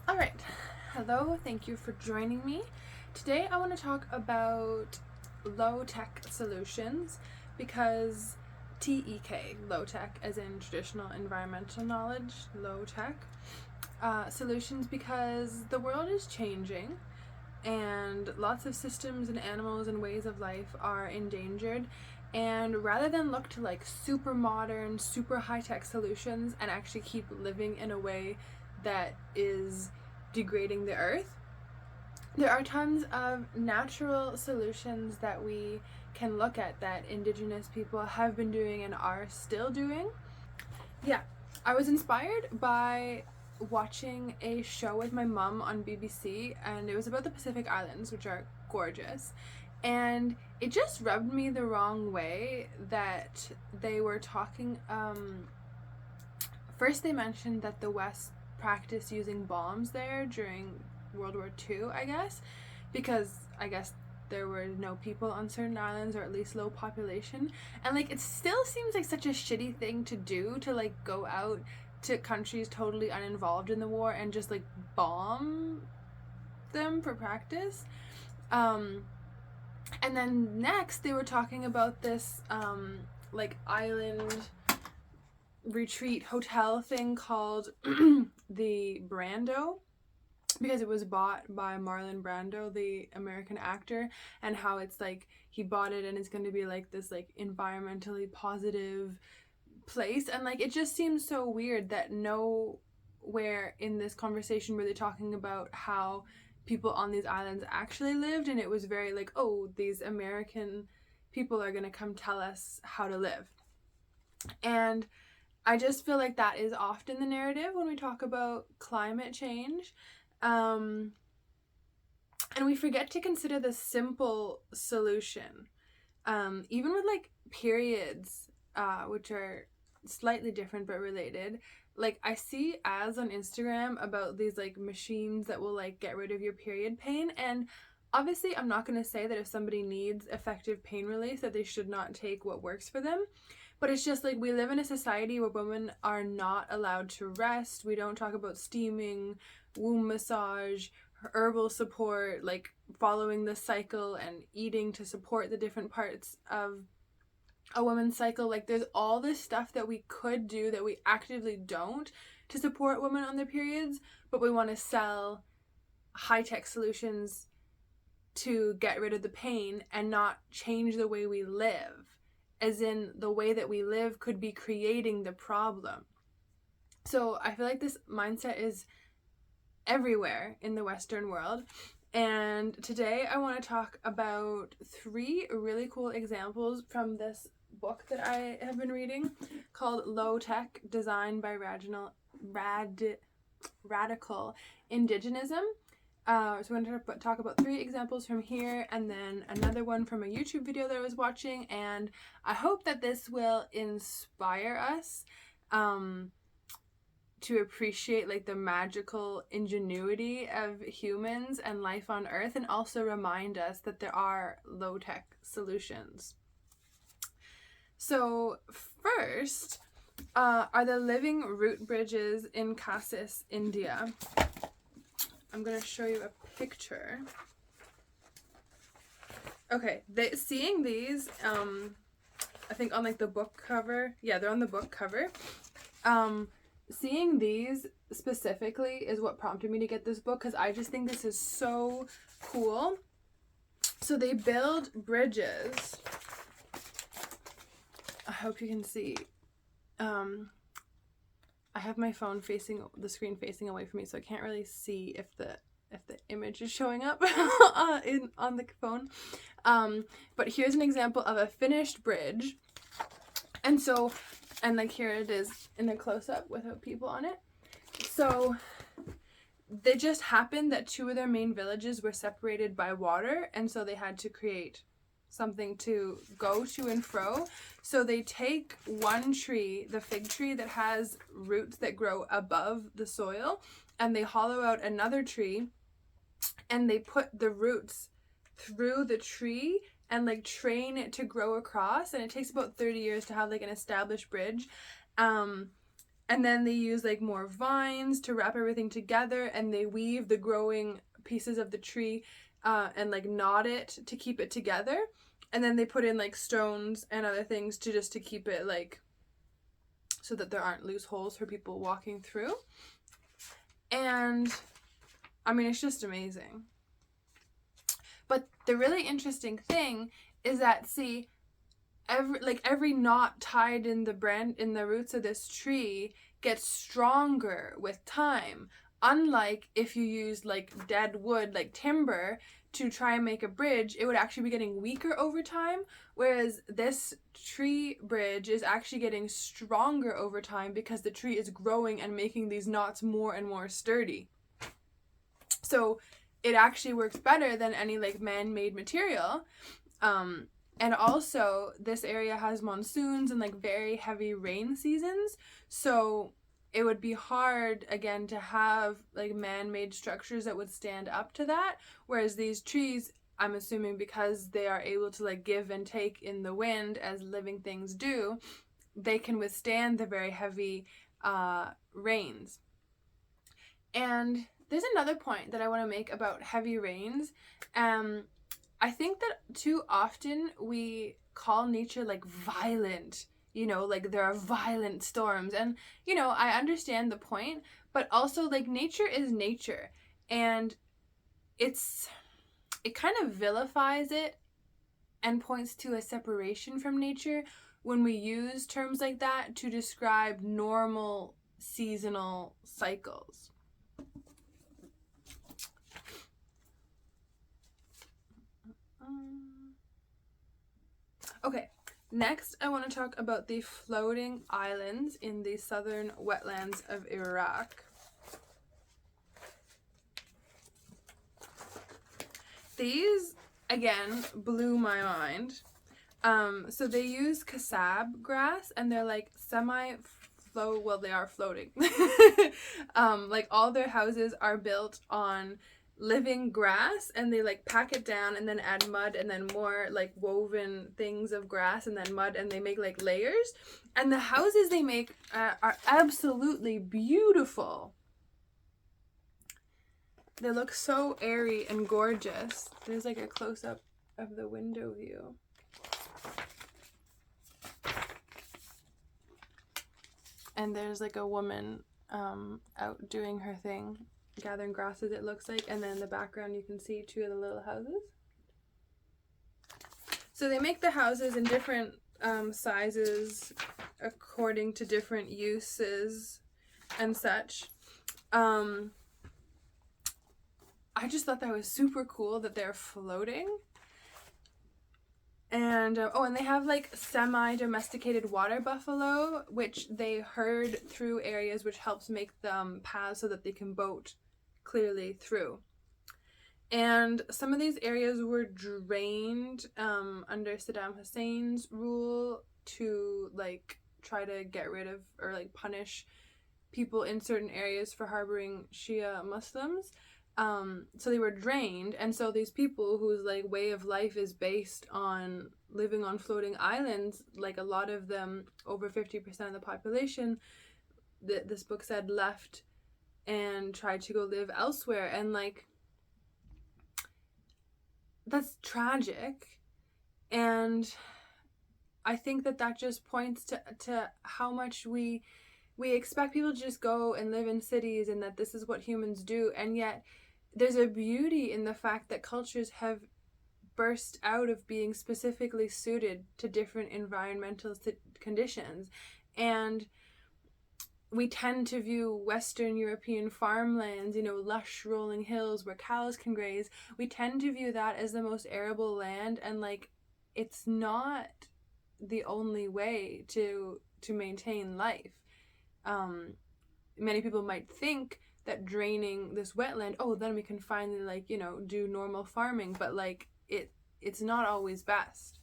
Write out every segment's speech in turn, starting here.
Alright, hello, thank you for joining me. Today I want to talk about low-tech solutions because TEK, low-tech as in traditional environmental knowledge, low-tech solutions because the world is changing and lots of systems and animals and ways of life are endangered, and rather than look to like super modern, super high-tech solutions and actually keep living in a way that is degrading the earth, there are tons of natural solutions that we can look at that indigenous people have been doing and are still doing. Yeah, I was inspired by watching a show with my mom on BBC, and it was about the Pacific Islands, which are gorgeous. And it just rubbed me the wrong way that they were talking. First, they mentioned that the West practiced using bombs there during World War II, I guess, because I guess there were no people on certain islands, or at least low population. And like, it still seems like such a shitty thing to do, to like go out to countries totally uninvolved in the war and just like bomb them for practice. And then next they were talking about this like island retreat hotel thing called the Brando, because it was bought by Marlon Brando, the American actor, and how it's like he bought it and it's going to be like this like environmentally positive place. And like, it just seems so weird that nowhere in this conversation were they talking about how people on these islands actually lived, and it was very like, oh, these American people are going to come tell us how to live. And I just feel like that is often the narrative when we talk about climate change. And we forget to consider the simple solution. Even with like periods, which are slightly different but related. Like, I see ads on Instagram about these like machines that will like get rid of your period pain, and obviously I'm not going to say that if somebody needs effective pain relief that they should not take what works for them. But it's just like, we live in a society where women are not allowed to rest. We don't talk about steaming, womb massage, herbal support, like following the cycle and eating to support the different parts of a woman's cycle. Like, there's all this stuff that we could do that we actively don't to support women on their periods, but we want to sell high-tech solutions to get rid of the pain and not change the way we live, as in the way that we live could be creating the problem. So I feel like this mindset is everywhere in the Western world. And today I want to talk about 3 really cool examples from this book that I have been reading called Lo-TEK, Designed by Radical Indigenism. So I'm going to talk about 3 examples from here, and then another one from a YouTube video that I was watching, and I hope that this will inspire us to appreciate like the magical ingenuity of humans and life on Earth, and also remind us that there are low-tech solutions. So first are the living root bridges in Cassis, India. I'm going to show you a picture. Okay, seeing these, I think on like the book cover, yeah, they're on the book cover. Seeing these specifically is what prompted me to get this book, because I just think this is so cool. So they build bridges. I hope you can see. I have my phone facing the screen facing away from me, so I can't really see if the image is showing up on the phone. But here's an example of a finished bridge. And so, and like here it is in a close-up without people on it. So they just happened that 2 of their main villages were separated by water, and so they had to create something to go to and fro. So they take one tree, the fig tree that has roots that grow above the soil, and they hollow out another tree, and they put the roots through the tree and like train it to grow across, and it takes about 30 years to have like an established bridge. And then they use like more vines to wrap everything together, and they weave the growing pieces of the tree and like knot it to keep it together. And then they put in like stones and other things to keep it like so that there aren't loose holes for people walking through. And I mean, it's just amazing. But the really interesting thing is that, see, every knot tied in the roots of this tree gets stronger with time. Unlike if you used like dead wood, like timber, to try and make a bridge, it would actually be getting weaker over time, whereas this tree bridge is actually getting stronger over time because the tree is growing and making these knots more and more sturdy. So it actually works better than any like man-made material. And also this area has monsoons and like very heavy rain seasons, so it would be hard again to have like man-made structures that would stand up to that, whereas these trees, I'm assuming because they are able to like give and take in the wind as living things do, they can withstand the very heavy rains. And there's another point that I want to make about heavy rains. I think that too often we call nature like violent, you know, like there are violent storms. And, you know, I understand the point, but also like nature is nature. And it kind of vilifies it and points to a separation from nature when we use terms like that to describe normal seasonal cycles. Okay, next I want to talk about the floating islands in the southern wetlands of Iraq. These, again, blew my mind. So they use kasab grass, and they're like well, they are floating. Like all their houses are built on living grass, and they like pack it down and then add mud and then more like woven things of grass and then mud, and they make like layers, and the houses they make are absolutely beautiful. They look so airy and gorgeous. There's like a close-up of the window view. And there's like a woman out doing her thing, gathering grasses, it looks like, and then in the background you can see two of the little houses. So they make the houses in different sizes according to different uses and such. I just thought that was super cool that they're floating. And and they have like semi-domesticated water buffalo, which they herd through areas, which helps make them paths so that they can boat clearly through. And some of these areas were drained under Saddam Hussein's rule to like try to get rid of or like punish people in certain areas for harboring Shia Muslims. So they were drained, and so these people whose like way of life is based on living on floating islands, like a lot of them, over 50% of the population, this book said, left and tried to go live elsewhere. And like, that's tragic. And I think that just points to how much we expect people to just go and live in cities, and that this is what humans do. And yet there's a beauty in the fact that cultures have burst out of being specifically suited to different environmental conditions. And we tend to view Western European farmlands, you know, lush rolling hills where cows can graze, we tend to view that as the most arable land, and like, it's not the only way to maintain life. Many people might think that draining this wetland, oh, then we can finally, like, you know, do normal farming, but like it's not always best.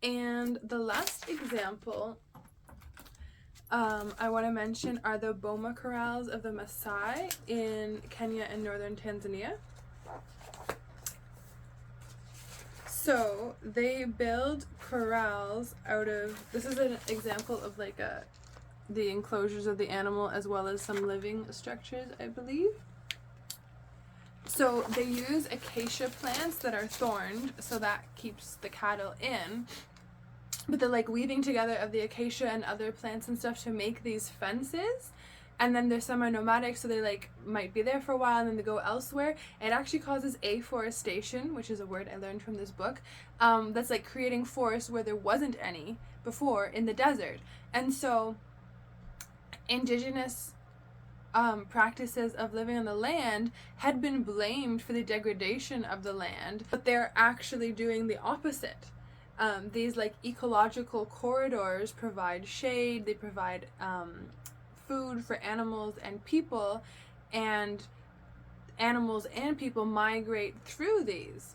And the last example I want to mention are the Boma corrals of the Maasai in Kenya and northern Tanzania. So they build corrals out of, this is an example of like the enclosures of the animal as well as some living structures, I believe. So they use acacia plants that are thorned, so that keeps the cattle in. But they're like weaving together of the acacia and other plants and stuff to make these fences. And then they're semi-nomadic, so they like might be there for a while and then they go elsewhere. It actually causes afforestation, which is a word I learned from this book, that's like creating forest where there wasn't any before in the desert. And so indigenous practices of living on the land had been blamed for the degradation of the land, but they're actually doing the opposite. These like ecological corridors provide shade, they provide food for animals and people, and animals and people migrate through these.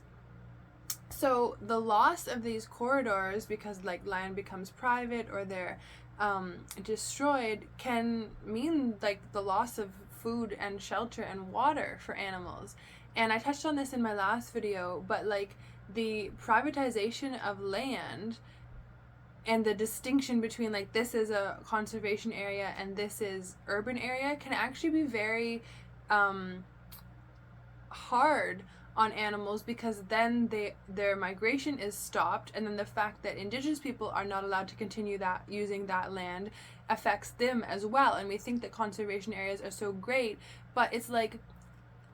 So the loss of these corridors, because like land becomes private or they're destroyed, can mean like the loss of food and shelter and water for animals. And I touched on this in my last video, but like the privatization of land and the distinction between like this is a conservation area and this is urban area can actually be very hard on animals, because then their migration is stopped, and then the fact that indigenous people are not allowed to continue that using that land affects them as well. And we think that conservation areas are so great, but it's like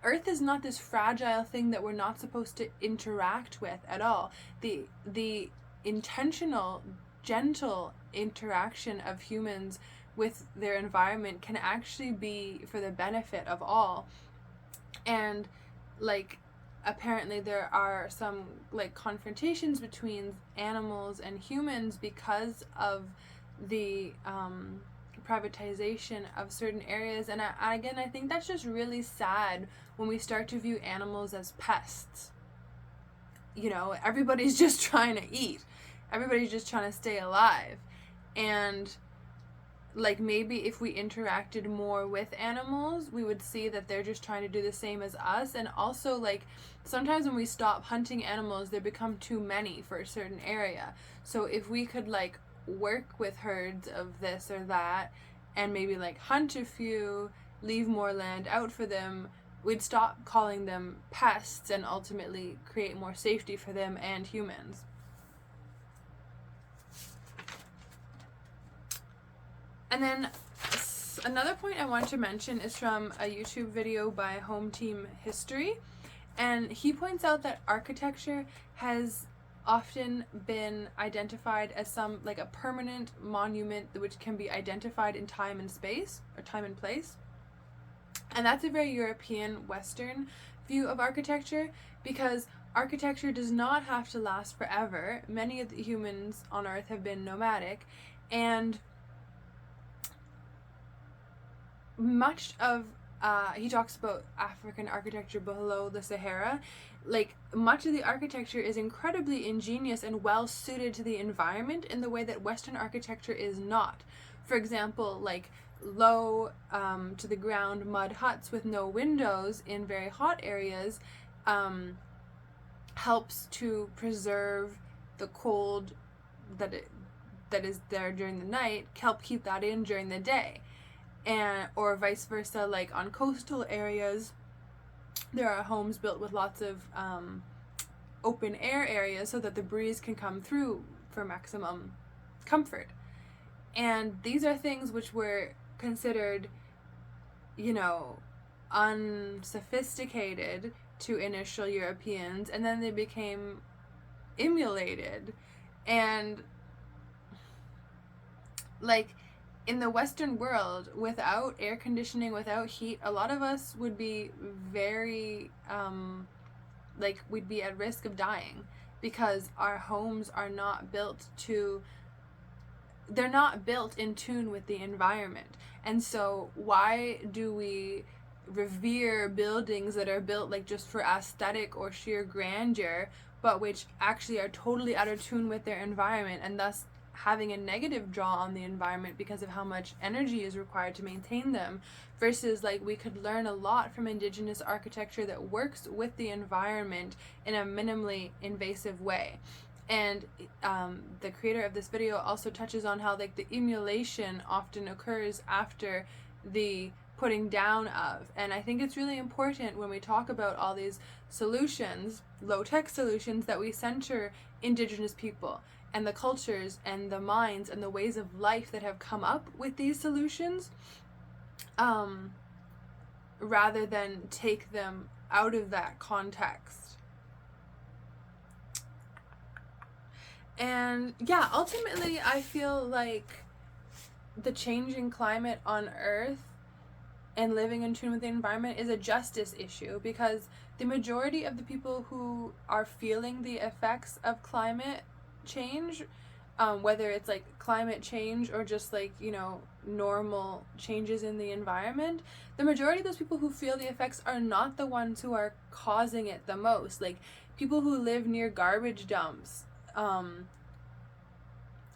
Earth is not this fragile thing that we're not supposed to interact with at all. The intentional, gentle interaction of humans with their environment can actually be for the benefit of all. And like apparently there are some like confrontations between animals and humans because of the privatization of certain areas. And again, I think that's just really sad when we start to view animals as pests. You know, everybody's just trying to eat. Everybody's just trying to stay alive. And like maybe if we interacted more with animals, we would see that they're just trying to do the same as us. And also like sometimes when we stop hunting animals, they become too many for a certain area. So if we could like work with herds of this or that and maybe like hunt a few, leave more land out for them, we'd stop calling them pests and ultimately create more safety for them and humans. And then another point I want to mention is from a YouTube video by Home Team History, and he points out that architecture has often been identified as some like a permanent monument which can be identified in time and space, or time and place. And that's a very European Western view of architecture, because architecture does not have to last forever. Many of the humans on Earth have been nomadic, and much of he talks about African architecture below the Sahara. Like much of the architecture is incredibly ingenious and well suited to the environment in the way that Western architecture is not. For example, like low to the ground mud huts with no windows in very hot areas helps to preserve the cold that is there during the night, help keep that in during the day. And or vice versa, like on coastal areas there are homes built with lots of open air areas so that the breeze can come through for maximum comfort. And these are things which were considered, you know, unsophisticated to initial Europeans, and then they became emulated. And like in the Western world, without air conditioning, without heat, a lot of us would be very like we'd be at risk of dying, because our homes are not built to, they're not built in tune with the environment. And so why do we revere buildings that are built like just for aesthetic or sheer grandeur, but which actually are totally out of tune with their environment, and thus having a negative draw on the environment because of how much energy is required to maintain them, versus like we could learn a lot from indigenous architecture that works with the environment in a minimally invasive way. And the creator of this video also touches on how like the emulation often occurs after the putting down of. And I think it's really important when we talk about all these solutions, low-tech solutions, that we center indigenous people and the cultures and the minds and the ways of life that have come up with these solutions, rather than take them out of that context. And yeah, ultimately I feel like the changing climate on Earth and living in tune with the environment is a justice issue, because the majority of the people who are feeling the effects of climate change, whether it's like climate change or just like, you know, normal changes in the environment, the majority of those people who feel the effects are not the ones who are causing it the most. Like people who live near garbage dumps,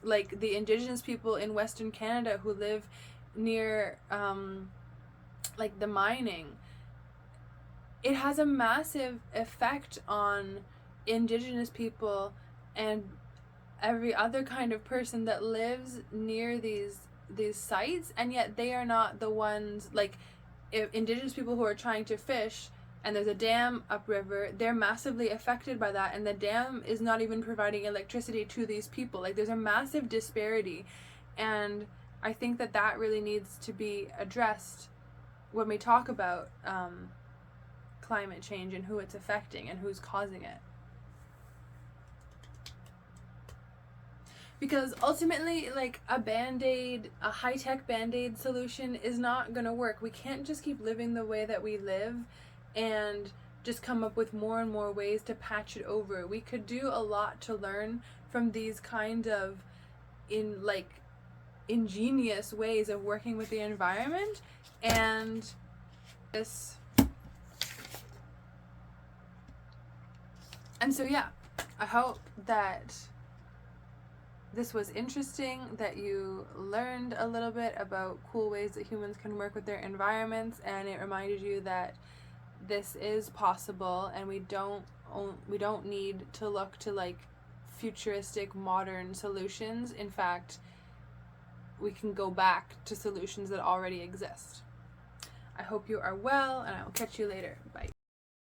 like the indigenous people in Western Canada who live near like the mining, it has a massive effect on indigenous people and every other kind of person that lives near these sites. And yet they are not the ones, like if indigenous people who are trying to fish and there's a dam upriver, they're massively affected by that, and the dam is not even providing electricity to these people. Like there's a massive disparity, and I think that that really needs to be addressed when we talk about climate change and who it's affecting and who's causing it. Because ultimately, like a band-aid, a high-tech band-aid solution is not gonna work. We can't just keep living the way that we live and just come up with more and more ways to patch it over. We could do a lot to learn from these kind of ingenious ways of working with the environment. And so yeah, I hope that this was interesting, that you learned a little bit about cool ways that humans can work with their environments, and it reminded you that this is possible, and we don't need to look to like futuristic modern solutions. In fact, we can go back to solutions that already exist. I hope you are well, and I will catch you later. Bye.